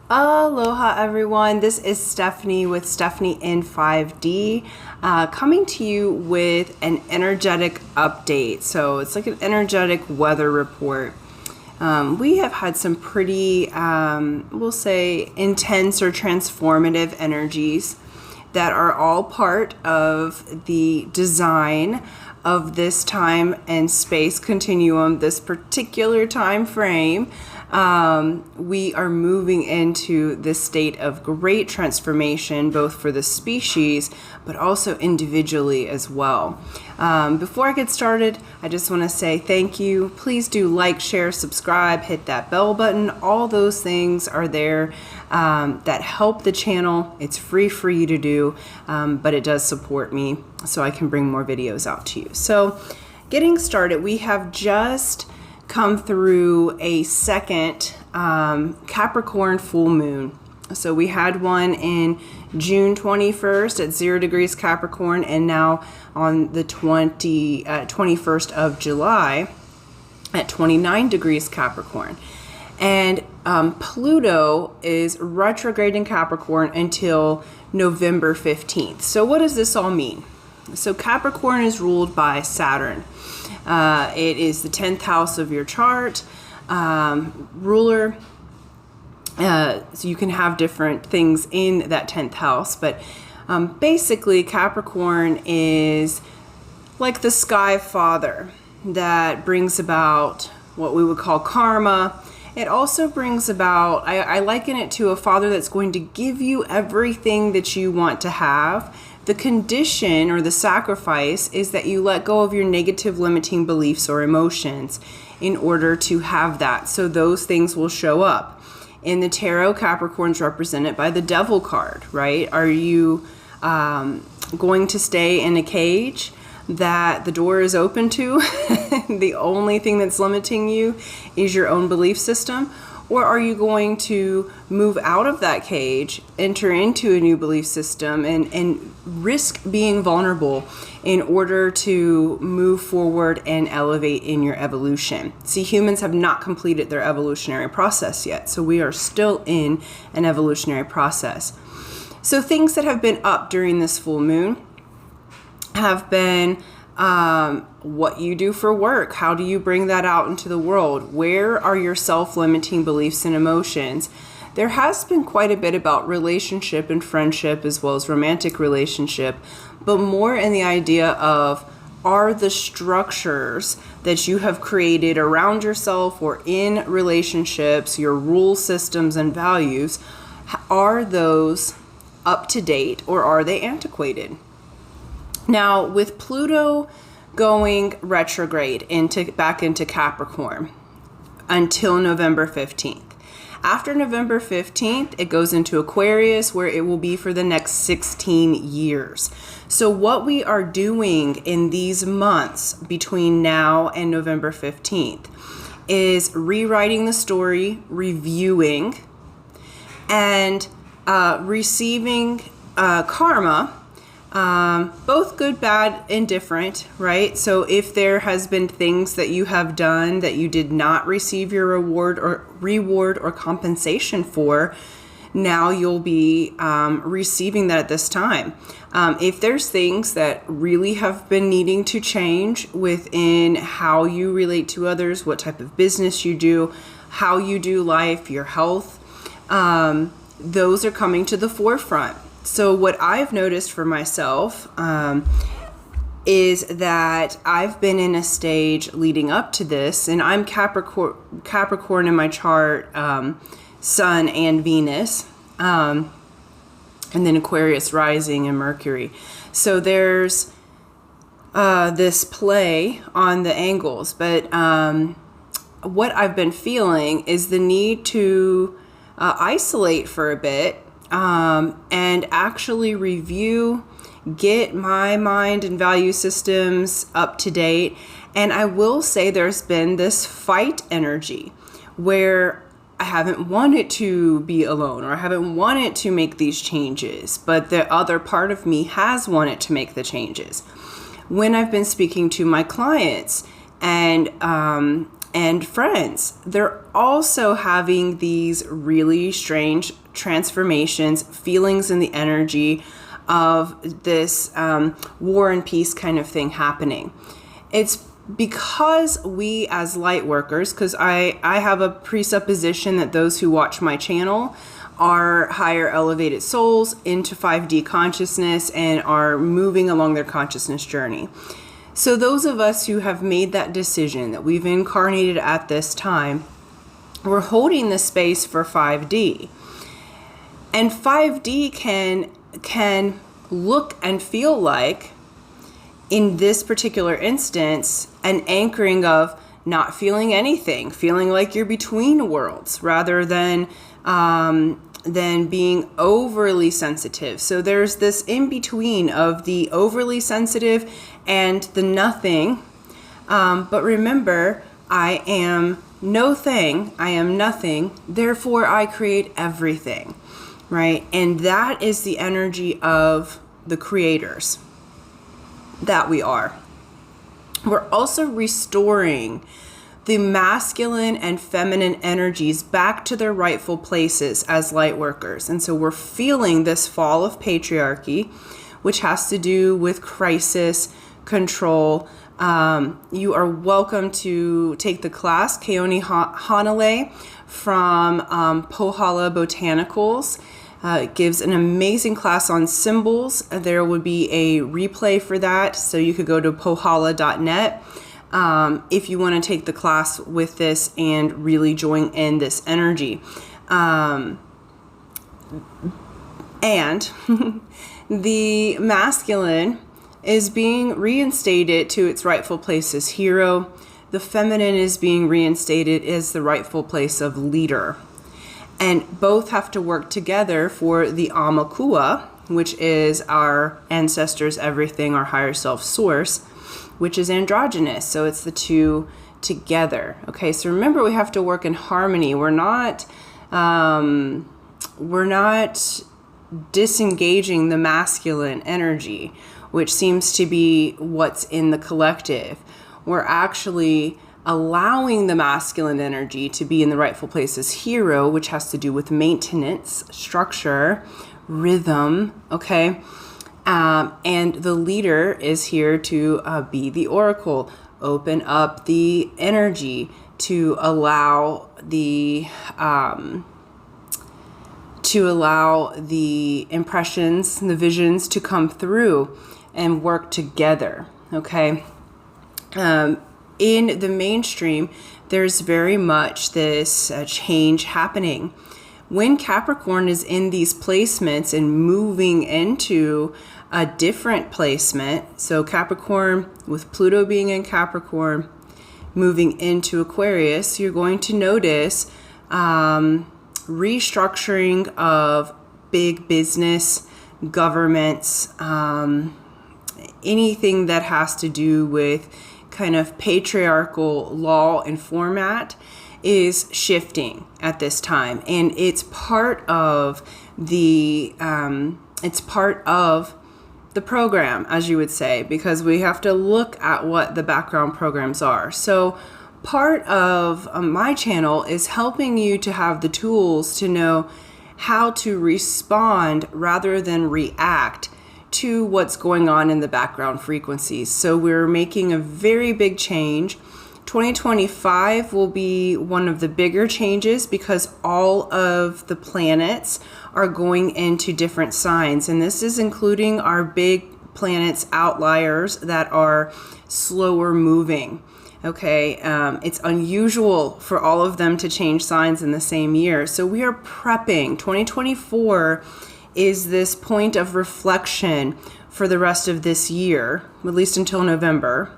Aloha everyone, this is Stephanie with Stephanie in 5D coming to you with an energetic update. So it's like an energetic weather report. We have had some pretty, we'll say, intense or transformative energies that are all part of the design of this time and space continuum, this particular time frame. We are moving into this state of great transformation, both for the species, but also individually as well. Before I get started, I just want to say thank you. Please do like, share, subscribe, hit that bell button. All those things are there that help the channel. It's free for you to do, but it does support me so I can bring more videos out to you. So getting started, we have just come through a second Capricorn full moon. So we had one in June 21st at 0 degrees Capricorn, and now on the 21st of July at 29 degrees Capricorn. And Pluto is retrograde in Capricorn until November 15th. So what does this all mean? So Capricorn is ruled by Saturn. It is the 10th house of your chart, ruler. So you can have different things in that 10th house, but basically Capricorn is like the sky father that brings about what we would call karma. It also brings about, I liken it to a father that's going to give you everything that you want to have. The condition or the sacrifice is that you let go of your negative limiting beliefs or emotions in order to have that. So those things will show up. In the tarot, Capricorn's represented by the Devil card, right? Are you going to stay in a cage that the door is open to? The only thing that's limiting you is your own belief system? Or are you going to move out of that cage, enter into a new belief system, and risk being vulnerable in order to move forward and elevate in your evolution? See, humans have not completed their evolutionary process yet, so we are still in an evolutionary process. So things that have been up during this full moon have been what you do for work. How do you bring that out into the world? Where are your self-limiting beliefs and emotions? There has been quite a bit about relationship and friendship as well as romantic relationship, but more in the idea of, are the structures that you have created around yourself or in relationships, your rule systems and values, are those up to date or are they antiquated? Now, with Pluto going retrograde back into Capricorn until November 15th. After November 15th, it goes into Aquarius, where it will be for the next 16 years. So what we are doing in these months between now and November 15th is rewriting the story, reviewing, and receiving karma. Both good, bad, and different, right? So if there has been things that you have done that you did not receive your reward or compensation for, now you'll be receiving that at this time. If there's things that really have been needing to change within how you relate to others, what type of business you do, how you do life, your health, those are coming to the forefront. So what I've noticed for myself is that I've been in a stage leading up to this, and I'm Capricorn in my chart, Sun and Venus, and then Aquarius rising and Mercury. So there's this play on the angles, but what I've been feeling is the need to isolate for a bit, and actually review, get my mind and value systems up to date. And I will say there's been this fight energy where I haven't wanted to be alone, or I haven't wanted to make these changes, but the other part of me has wanted to make the changes. When I've been speaking to my clients and and friends. They're also having these really strange transformations, feelings in the energy of this war and peace kind of thing happening. It's because we as light workers, because I have a presupposition that those who watch my channel are higher elevated souls into 5D consciousness and are moving along their consciousness journey. So those of us who have made that decision, that we've incarnated at this time, we're holding the space for 5D. And 5D can look and feel like, in this particular instance, an anchoring of not feeling anything, feeling like you're between worlds rather than being overly sensitive. So there's this in between of the overly sensitive and the nothing. But remember, I am no thing, I am nothing, therefore I create everything, right? And that is the energy of the creators that we are. We're also restoring the masculine and feminine energies back to their rightful places as light workers. And so we're feeling this fall of patriarchy, which has to do with crisis, control. You are welcome to take the class, Keone Hanale from Pohala Botanicals. It gives an amazing class on symbols. There would be a replay for that, so you could go to pohala.net if you want to take the class with this and really join in this energy. And the masculine is being reinstated to its rightful place as hero. The feminine is being reinstated as the rightful place of leader. And both have to work together for the Amakua, which is our ancestors' everything, our higher self source, which is androgynous. So it's the two together. Okay, so remember, we have to work in harmony. We're not disengaging the masculine energy, which seems to be what's in the collective. We're actually allowing the masculine energy to be in the rightful place as hero, which has to do with maintenance, structure, rhythm, okay? And the leader is here to be the oracle, open up the energy to allow the impressions and the visions to come through and work together, okay? In the mainstream, there's very much this change happening. When Capricorn is in these placements and moving into a different placement, so Capricorn with Pluto being in Capricorn, moving into Aquarius, you're going to notice restructuring of big business, governments, anything that has to do with kind of patriarchal law and format is shifting at this time, and it's part of the program, as you would say, because we have to look at what the background programs are. So part of my channel is helping you to have the tools to know how to respond rather than react to what's going on in the background frequencies. So we're making a very big change. 2025 will be one of the bigger changes because all of the planets are going into different signs. And this is including our big planets outliers that are slower moving. Okay, it's unusual for all of them to change signs in the same year. So we are prepping. 2024 is this point of reflection for the rest of this year, at least until November,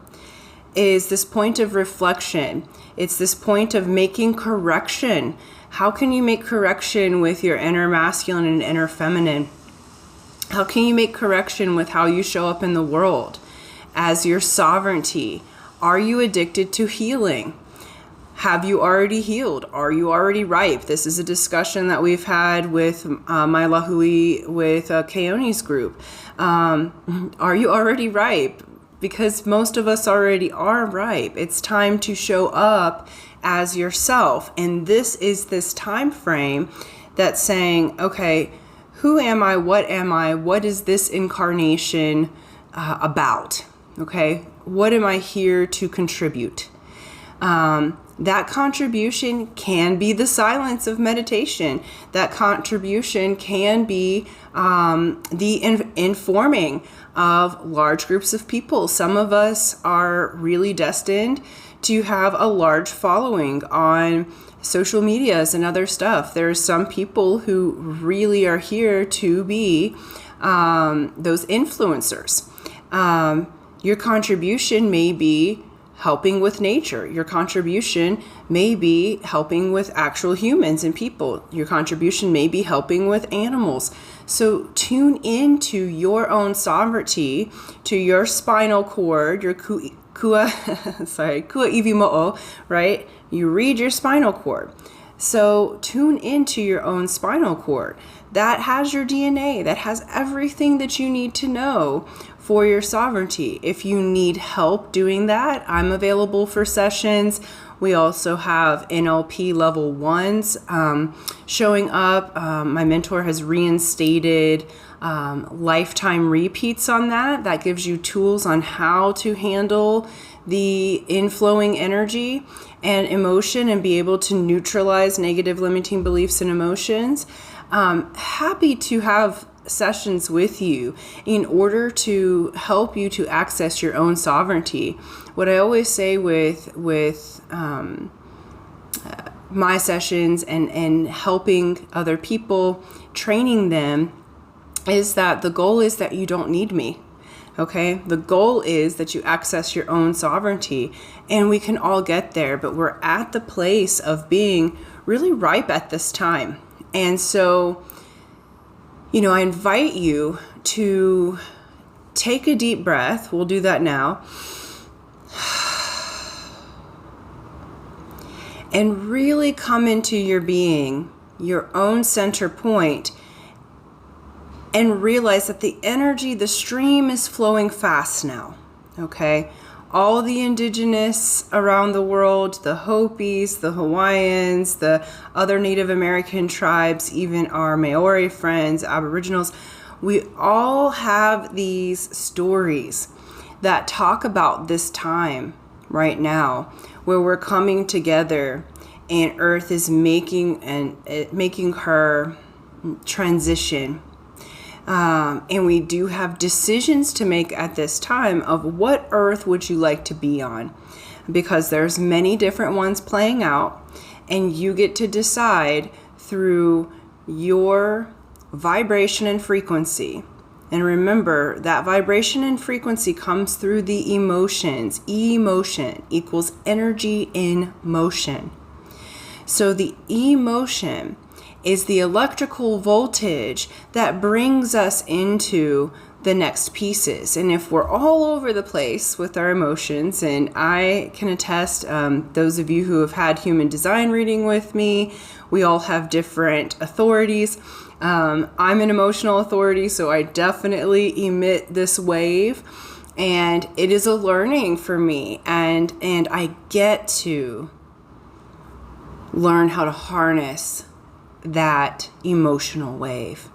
is this point of reflection. It's this point of making correction. How can you make correction with your inner masculine and inner feminine? How can you make correction with how you show up in the world as your sovereignty? Are you addicted to healing? Have you already healed? Are you already ripe? This is a discussion that we've had with my Lahui with Keone's group. Are you already ripe? because most of us already are ripe. It's time to show up as yourself. And this is this time frame that's saying, okay, who am I? What am I? What is this incarnation about? Okay, what am I here to contribute? That contribution can be the silence of meditation. That contribution can be the informing of large groups of people. Some of us are really destined to have a large following on social medias and other stuff. There are some people who really are here to be those influencers. Your contribution may be helping with nature. Your contribution may be helping with actual humans and people. Your contribution may be helping with animals. So tune into your own sovereignty, to your spinal cord, your kua iwi mo'o, right? You read your spinal cord. So tune into your own spinal cord. That has your DNA. That has everything that you need to know for your sovereignty. If you need help doing that, I'm available for sessions. We also have NLP level 1s showing up. My mentor has reinstated lifetime repeats on that. That gives you tools on how to handle the inflowing energy and emotion and be able to neutralize negative limiting beliefs and emotions. Happy to have sessions with you in order to help you to access your own sovereignty. What I always say with my sessions and helping other people, training them, is that the goal is that you don't need me. Okay, the goal is that you access your own sovereignty, and we can all get there, but we're at the place of being really ripe at this time. And so, I invite you to take a deep breath. We'll do that now. And really come into your being, your own center point, and realize that the energy, the stream is flowing fast now, okay? All the indigenous around the world, the Hopis, the Hawaiians, the other Native American tribes, even our Maori friends, Aboriginals, we all have these stories that talk about this time right now where we're coming together and Earth is making her transition. And we do have decisions to make at this time of what earth would you like to be on, because there's many different ones playing out, and you get to decide through your vibration and frequency. And remember that vibration and frequency comes through the emotions. Emotion equals energy in motion. So the emotion is the electrical voltage that brings us into the next pieces. And if we're all over the place with our emotions, and I can attest, those of you who have had human design reading with me, we all have different authorities. I'm an emotional authority, so I definitely emit this wave, and it is a learning for me, and I get to learn how to harness that emotional wave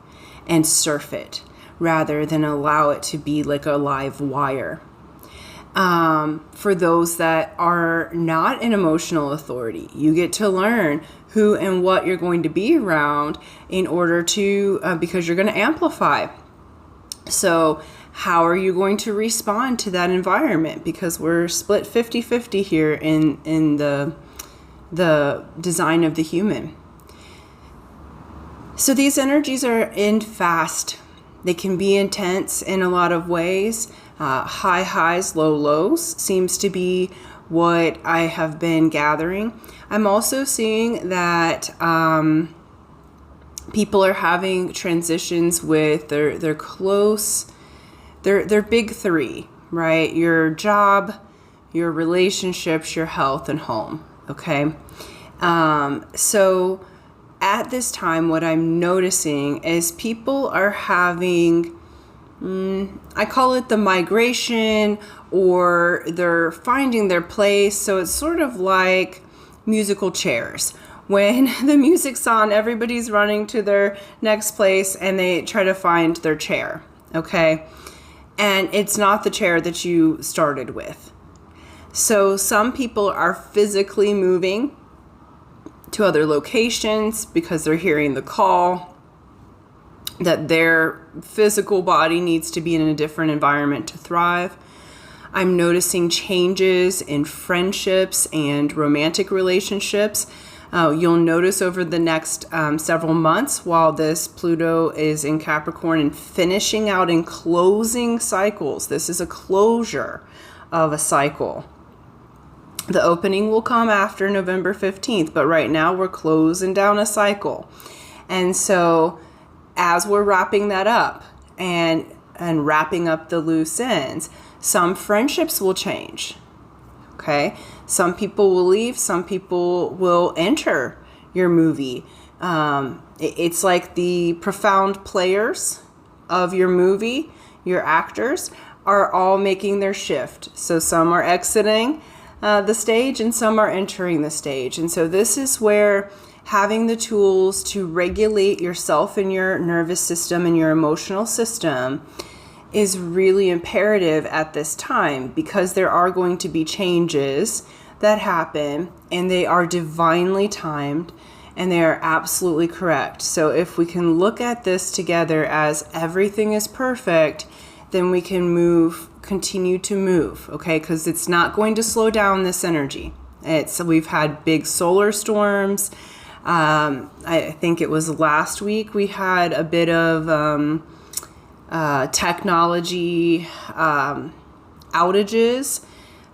and surf it rather than allow it to be like a live wire. For those that are not an emotional authority, you get to learn who and what you're going to be around in order to, because you're going to amplify. So how are you going to respond to that environment? Because we're split 50-50 here in the design of the human. So these energies are in fast. They can be intense in a lot of ways. High highs, low lows seems to be what I have been gathering. I'm also seeing that people are having transitions with their close, their big three, right? Your job, your relationships, your health, and home, okay? So at this time, what I'm noticing is people are having I call it the migration, or they're finding their place. So it's sort of like musical chairs. When the music's on, everybody's running to their next place and they try to find their chair, okay? And it's not the chair that you started with. So some people are physically moving to other locations because they're hearing the call that their physical body needs to be in a different environment to thrive. I'm noticing changes in friendships and romantic relationships. You'll notice over the next several months, while this Pluto is in Capricorn and finishing out and closing cycles. This is a closure of a cycle. The opening will come after November 15th, but right now we're closing down a cycle. And so as we're wrapping that up and wrapping up the loose ends, some friendships will change. Okay, some people will leave, some people will enter your movie. It's like the profound players of your movie, your actors, are all making their shift. So some are exiting the stage and some are entering the stage. And so this is where having the tools to regulate yourself and your nervous system and your emotional system is really imperative at this time, because there are going to be changes that happen and they are divinely timed and they are absolutely correct. So if we can look at this together as everything is perfect, then we can continue to move, okay? Because it's not going to slow down this energy. We've had big solar storms. I think it was last week we had a bit of technology outages.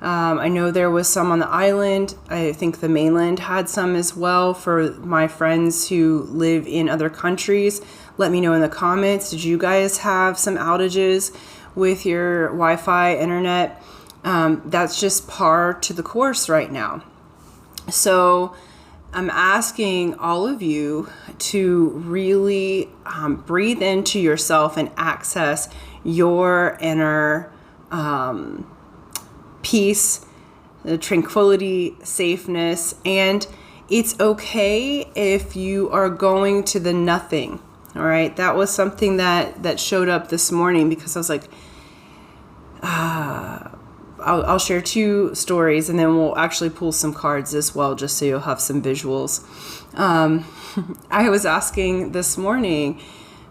I know there was some on the island. I think the mainland had some as well. For my friends who live in other countries, let me know in the comments. Did you guys have some outages with your Wi-Fi internet? That's just par to the course right now. So I'm asking all of you to really breathe into yourself and access your inner peace, the tranquility, safeness. And it's okay if you are going to the nothing. All right. That was something that showed up this morning, because I was like, I'll share two stories and then we'll actually pull some cards as well, just so you'll have some visuals. I was asking this morning,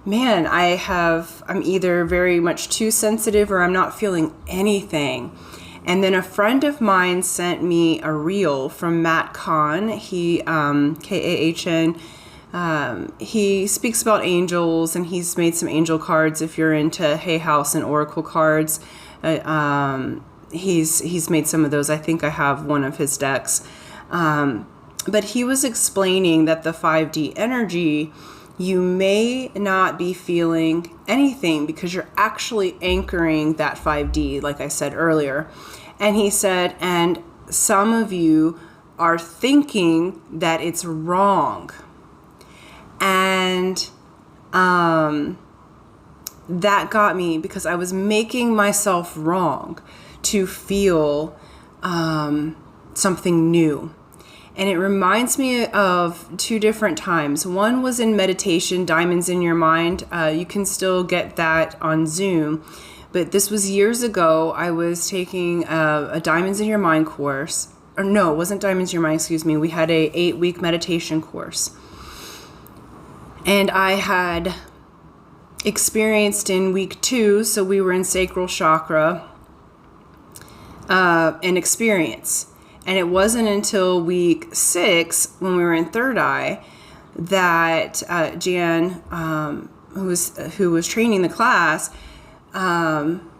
man, I'm either very much too sensitive or I'm not feeling anything. And then a friend of mine sent me a reel from Matt Kahn. He, Kahn, he speaks about angels, and he's made some angel cards if you're into Hay House and Oracle cards. He's made some of those. I think I have one of his decks. But he was explaining that the 5D energy, you may not be feeling anything because you're actually anchoring that 5D, like I said earlier. And he said, and some of you are thinking that it's wrong. And that got me, because I was making myself wrong to feel something new. And it reminds me of two different times. One was in meditation, Diamonds in Your Mind. You can still get that on Zoom. But this was years ago. I was taking a Diamonds in Your Mind course. Or no, it wasn't Diamonds in Your Mind, excuse me. We had a 8-week meditation course. And I had experienced in week 2, so we were in sacral chakra, an experience. And it wasn't until week 6, when we were in third eye, that Jan, who was training the class,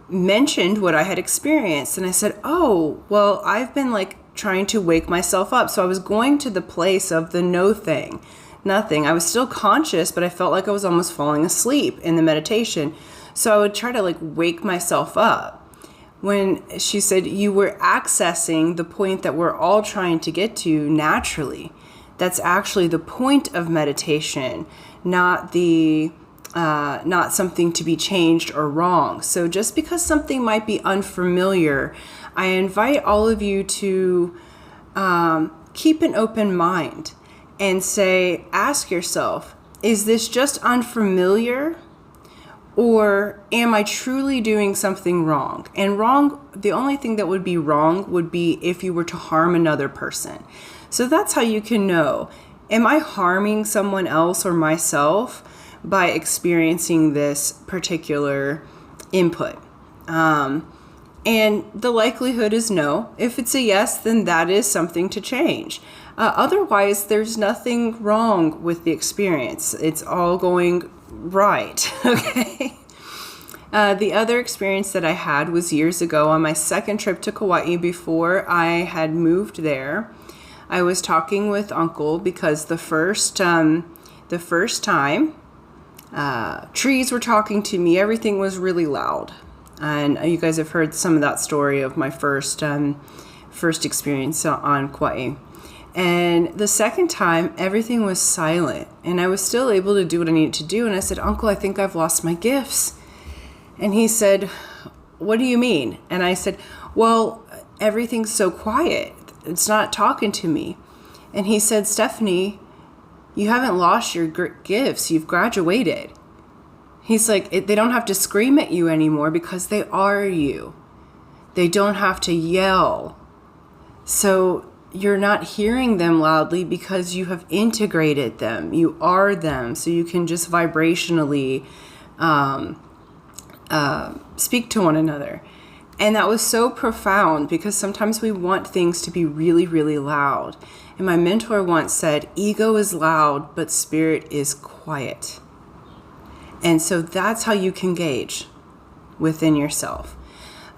mentioned what I had experienced. And I said, oh, well, I've been trying to wake myself up. So I was going to the place of the nothing. I was still conscious, but I felt like I was almost falling asleep in the meditation. So I would try to wake myself up. When she said, you were accessing the point that we're all trying to get to naturally. That's actually the point of meditation, not the not something to be changed or wrong. So just because something might be unfamiliar, I invite all of you to keep an open mind and ask yourself, is this just unfamiliar? Or am I truly doing something wrong? And wrong, the only thing that would be wrong would be if you were to harm another person. So that's how you can know, am I harming someone else or myself by experiencing this particular input? And the likelihood is no. If it's a yes, then that is something to change. Otherwise, there's nothing wrong with the experience. It's all going right, okay? The other experience that I had was years ago on my second trip to Kauai before I had moved there. I was talking with Uncle because the first time, trees were talking to me. Everything was really loud. And you guys have heard some of that story of my first experience on Kauai. And the second time, everything was silent. And I was still able to do what I needed to do. And I said, Uncle, I think I've lost my gifts. And he said, what do you mean? And I said, well, everything's so quiet. It's not talking to me. And he said, Stephanie, you haven't lost your gifts. You've graduated. He's like, they don't have to scream at you anymore because they are you. They don't have to yell. So you're not hearing them loudly because you have integrated them. You are them. So you can just vibrationally speak to one another. And that was so profound because sometimes we want things to be really, really loud. And my mentor once said, ego is loud, but spirit is quiet. And so that's how you can gauge within yourself.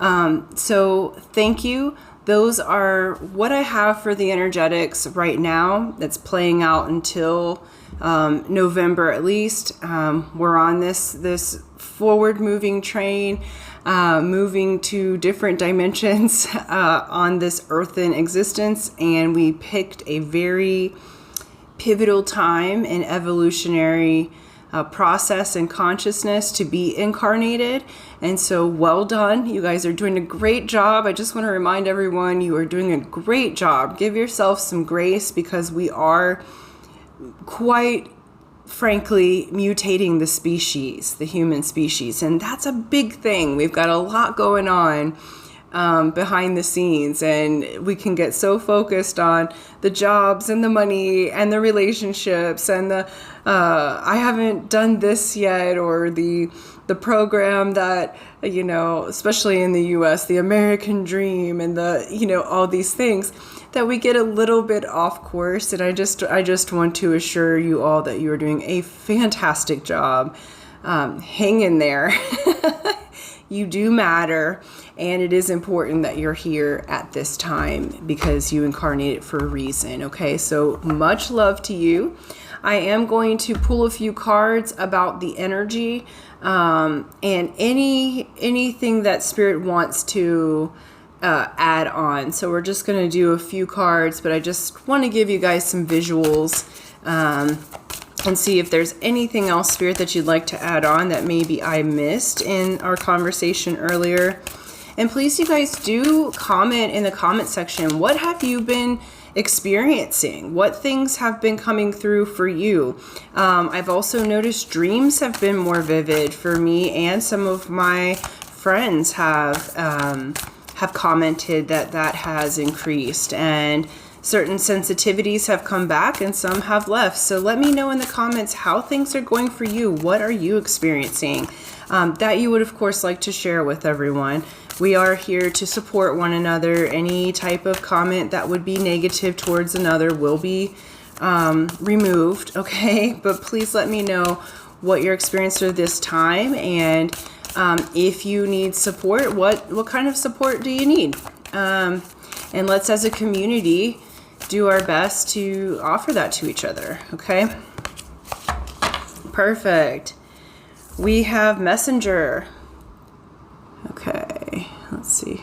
So thank you. Those are what I have for the energetics right now. That's playing out until November at least. We're on this forward moving train, moving to different dimensions on this earthen existence. And we picked a very pivotal time in evolutionary process and consciousness to be incarnated. And so well done. You guys are doing a great job. I just want to remind everyone you are doing a great job. Give yourself some grace because we are quite frankly mutating the species, the human species. And that's a big thing. We've got a lot going on behind the scenes, and we can get so focused on the jobs and the money and the relationships and the I haven't done this yet, or the program that, you know, especially in the US, the American dream and the, you know, all these things, that we get a little bit off course. And I just want to assure you all that you are doing a fantastic job. Hang in there. You do matter, and it is important that you're here at this time because you incarnated for a reason, okay? So much love to you. I am going to pull a few cards about the energy and anything that Spirit wants to add on. So we're just going to do a few cards, but I just want to give you guys some visuals and see if there's anything else, Spirit, that you'd like to add on that maybe I missed in our conversation earlier. And please, you guys, do comment in the comment section. What have you been experiencing? What things have been coming through for you? I've also noticed dreams have been more vivid for me, and some of my friends have commented that has increased, and certain sensitivities have come back and some have left. So let me know in the comments how things are going for you. What are you experiencing that you would, of course, like to share with everyone? We are here to support one another. Any type of comment that would be negative towards another will be removed, okay? But please let me know what your experience through this time, and if you need support, what kind of support do you need? And let's, as a community, do our best to offer that to each other, okay? Perfect. We have Messenger. Okay, let's see.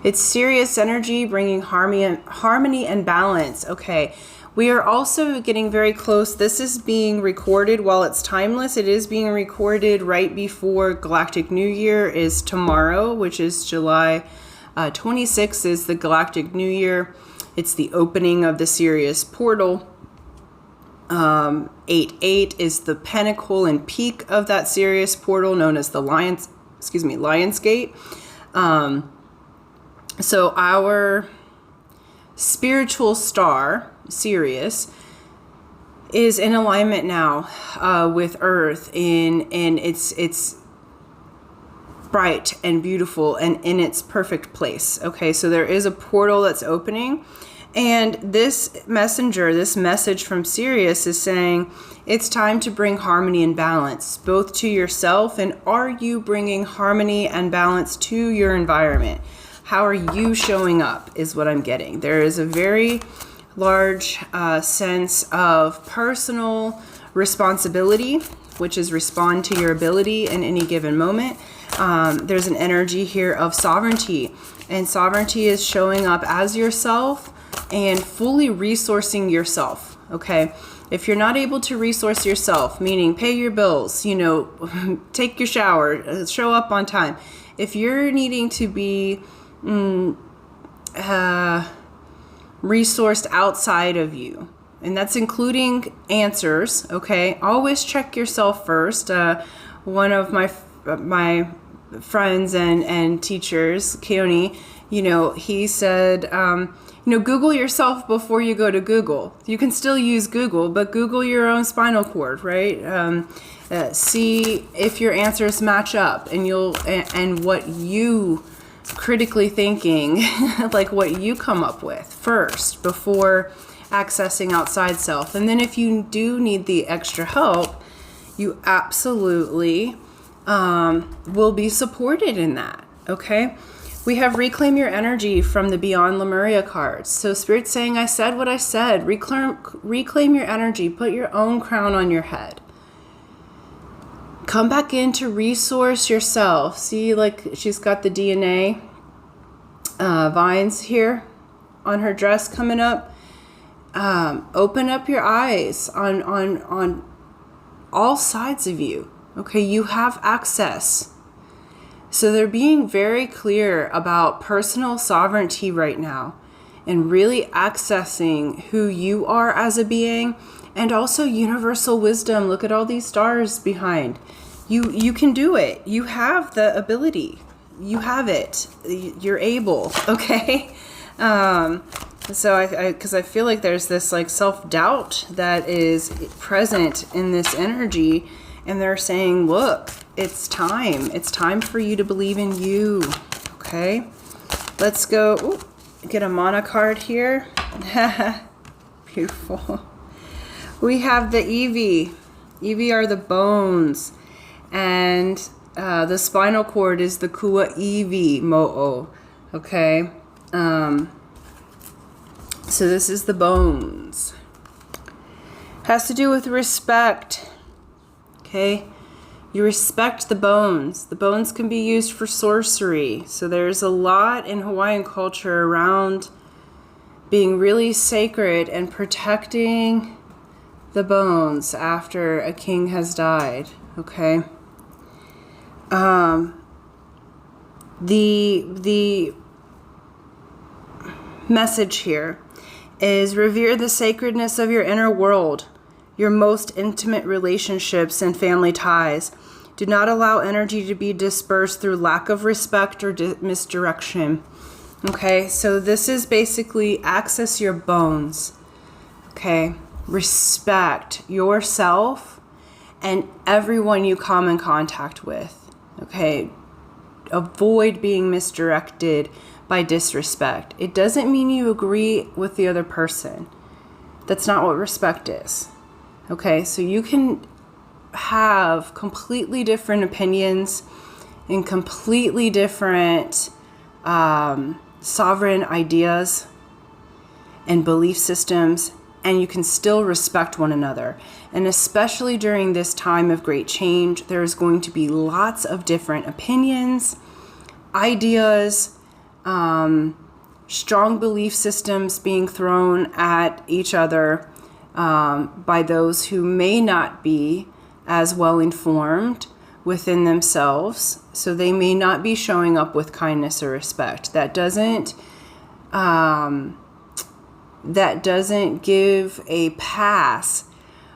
It's Sirius energy, bringing harmony and balance. Okay. We are also getting very close. This is being recorded while it's timeless. It is being recorded right before Galactic New Year is tomorrow, which is July 26th is the Galactic New Year. It's the opening of the Sirius portal. 8-8 is the pinnacle and peak of that Sirius portal, known as the Lion's Gate. So our spiritual star, Sirius, is in alignment now with Earth, and it's bright and beautiful and in its perfect place. Okay, so there is a portal that's opening, and this message from Sirius is saying it's time to bring harmony and balance both to yourself, and are you bringing harmony and balance to your environment? How are you showing up is what I'm getting. There is a very large sense of personal responsibility, which is respond to your ability in any given moment. There's an energy here of sovereignty, and sovereignty is showing up as yourself and fully resourcing yourself. Okay, if you're not able to resource yourself, meaning pay your bills, take your shower, show up on time. If you're needing to be resourced outside of you, and that's including answers. Okay, always check yourself first. One of my friends and teachers, Keone, he said, Google yourself before you go to Google. You can still use Google, but Google your own spinal cord, right? See if your answers match up, and what you critically thinking, like what you come up with first before accessing outside self. And then if you do need the extra help, you absolutely will be supported in that. Okay, we have reclaim your energy from the Beyond Lemuria cards. So Spirit's saying, I said what I said. Reclaim your energy. Put your own crown on your head. Come back in to resource yourself. See, like she's got the DNA vines here on her dress coming up. Open up your eyes on all sides of you. Okay, you have access. So they're being very clear about personal sovereignty right now, and really accessing who you are as a being, and also universal wisdom. Look at all these stars behind. You can do it. You have the ability. You have it. You're able. Okay. So because I feel like there's this like self-doubt that is present in this energy, and they're saying, look, it's time. It's time for you to believe in you. Okay. Let's go get a mana card here. Beautiful. We have the Eevee. Eevee are the bones. And the spinal cord is the Kua Eevee Mo'o. Okay. So this is the bones. Has to do with respect. Okay. You respect the bones. The bones can be used for sorcery. So there's a lot in Hawaiian culture around being really sacred and protecting the bones after a king has died. Okay. The message here is revere the sacredness of your inner world, your most intimate relationships and family ties. Do not allow energy to be dispersed through lack of respect or misdirection. Okay, so this is basically access your bones. Okay, respect yourself and everyone you come in contact with. Okay, avoid being misdirected by disrespect. It doesn't mean you agree with the other person. That's not what respect is. Okay, so you can have completely different opinions and completely different sovereign ideas and belief systems, and you can still respect one another. And especially during this time of great change, there's going to be lots of different opinions, ideas, strong belief systems being thrown at each other by those who may not be as well informed within themselves. So they may not be showing up with kindness or respect. That doesn't give a pass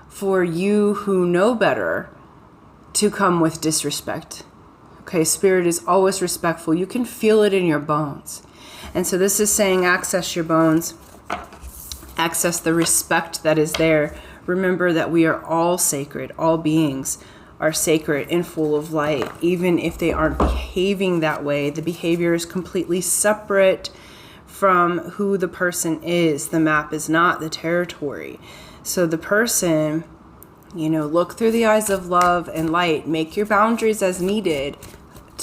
for you who know better to come with disrespect. Okay, spirit is always respectful. You can feel it in your bones. And so this is saying access your bones, access the respect that is there. Remember that we are all sacred. All beings are sacred and full of light. Even if they aren't behaving that way, the behavior is completely separate from who the person is. The map is not the territory. So the person, look through the eyes of love and light. Make your boundaries as needed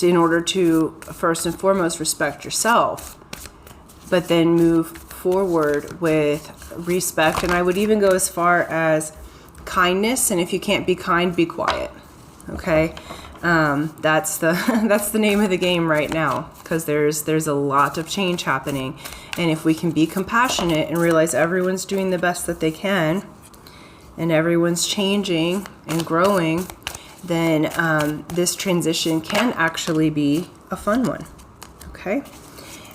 in order to, first and foremost, respect yourself. But then move forward with respect. And I would even go as far as kindness. And if you can't be kind, be quiet. Okay? That's the name of the game right now, because there's a lot of change happening. And if we can be compassionate and realize everyone's doing the best that they can, and everyone's changing and growing, then this transition can actually be a fun one. Okay?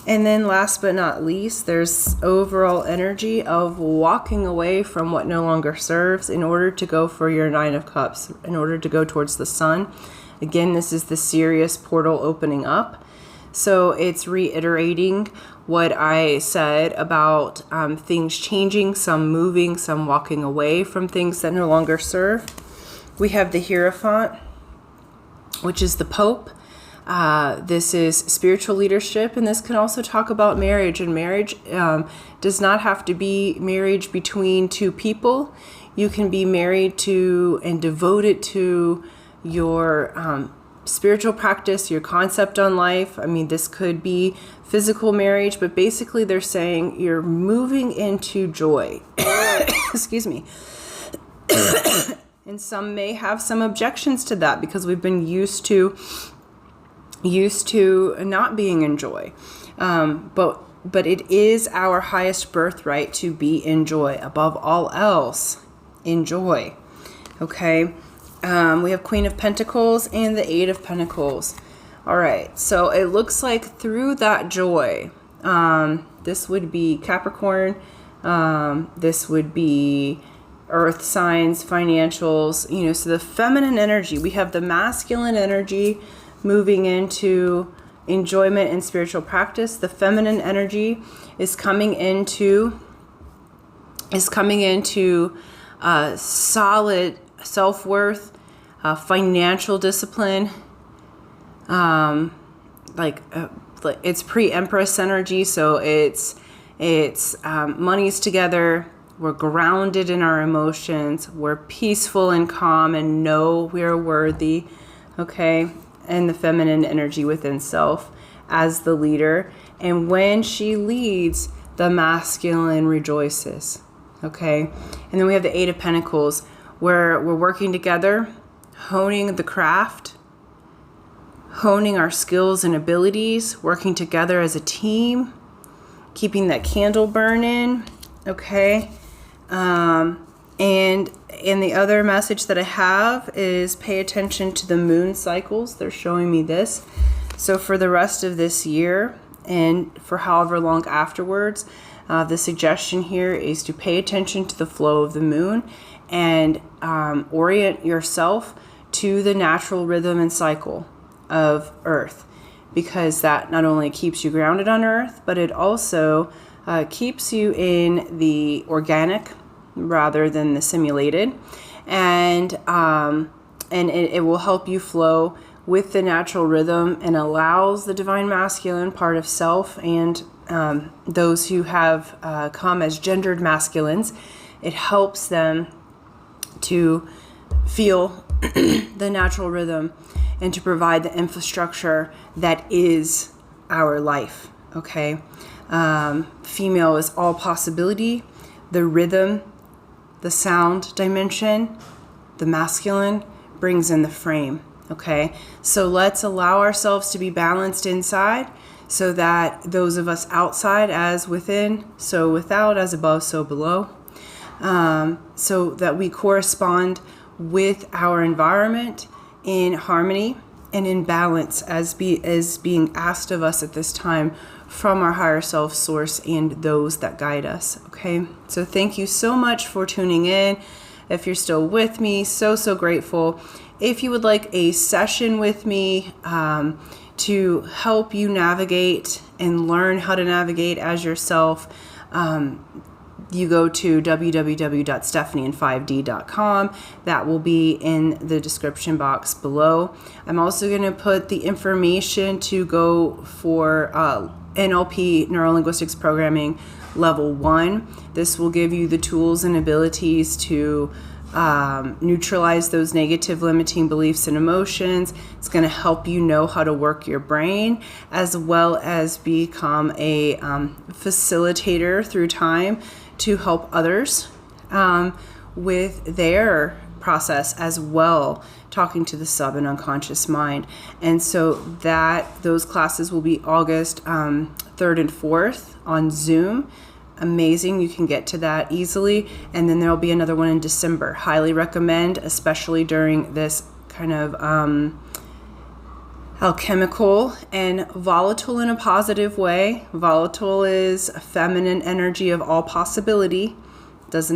And then last but not least, there's overall energy of walking away from what no longer serves in order to go for your 9 of Cups, in order to go towards the sun. Again, this is the Sirius portal opening up. So it's reiterating what I said about things changing, some moving, some walking away from things that no longer serve. We have the Hierophant, which is the Pope. This is spiritual leadership, and this can also talk about marriage. And marriage does not have to be marriage between two people. You can be married to and devoted to your spiritual practice, your concept on life. I mean, this could be physical marriage, but basically they're saying you're moving into joy. Excuse me. And some may have some objections to that because we've been used to not being in joy. But it is our highest birthright to be in joy. Above all else, in joy. Okay? We have Queen of Pentacles and the 8 of Pentacles. All right, so it looks like through that joy, this would be Capricorn, this would be earth signs, financials, so the feminine energy. We have the masculine energy moving into enjoyment and spiritual practice. The feminine energy is coming into solid self-worth, financial discipline, it's pre-Empress energy, so it's money's together. We're grounded in our emotions. We're peaceful and calm and know we're worthy. Okay, and the feminine energy within self as the leader. And when she leads, the masculine rejoices. Okay, and then we have the 8 of Pentacles, where we're working together, honing the craft, honing our skills and abilities, working together as a team, keeping that candle burning. Okay, and the other message that I have is pay attention to the moon cycles. They're showing me this. So for the rest of this year and for however long afterwards, the suggestion here is to pay attention to the flow of the moon and orient yourself to the natural rhythm and cycle of Earth, because that not only keeps you grounded on Earth, but it also keeps you in the organic rather than the simulated, and it will help you flow with the natural rhythm and allows the divine masculine part of self and those who have come as gendered masculines, it helps them to feel the natural rhythm and to provide the infrastructure that is our life. Okay, female is all possibility, the rhythm, the sound dimension, the masculine brings in the frame. Okay, so let's allow ourselves to be balanced inside so that those of us outside as within, so without, as above, so below, so that we correspond with our environment in harmony and in balance as being asked of us at this time from our higher self, source, and those that guide us. Okay, so thank you so much for tuning in. If you're still with me, so grateful. If you would like a session with me to help you navigate and learn how to navigate as yourself, you go to www.stephanieinfused.com. That will be in the description box below. I'm also going to put the information to go for NLP, Neuro-Linguistics Programming Level 1. This will give you the tools and abilities to neutralize those negative limiting beliefs and emotions. It's going to help you know how to work your brain, as well as become a facilitator through time to help others with their process as well, talking to the sub and unconscious mind. And so those classes will be August 3rd and 4th on Zoom. Amazing. You can get to that easily. And then there'll be another one in December. Highly recommend, especially during this kind of alchemical and volatile in a positive way. Volatile is a feminine energy of all possibility. It does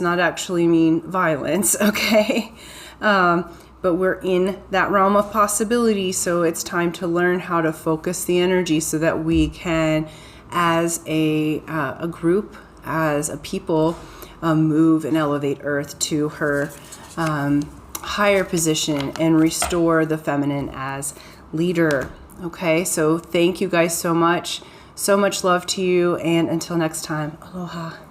not actually mean violence, okay? But we're in that realm of possibility, so it's time to learn how to focus the energy so that we can, as a group, as a people, move and elevate Earth to her higher position and restore the feminine as leader. Okay, so thank you guys so much. So much love to you, and until next time, aloha.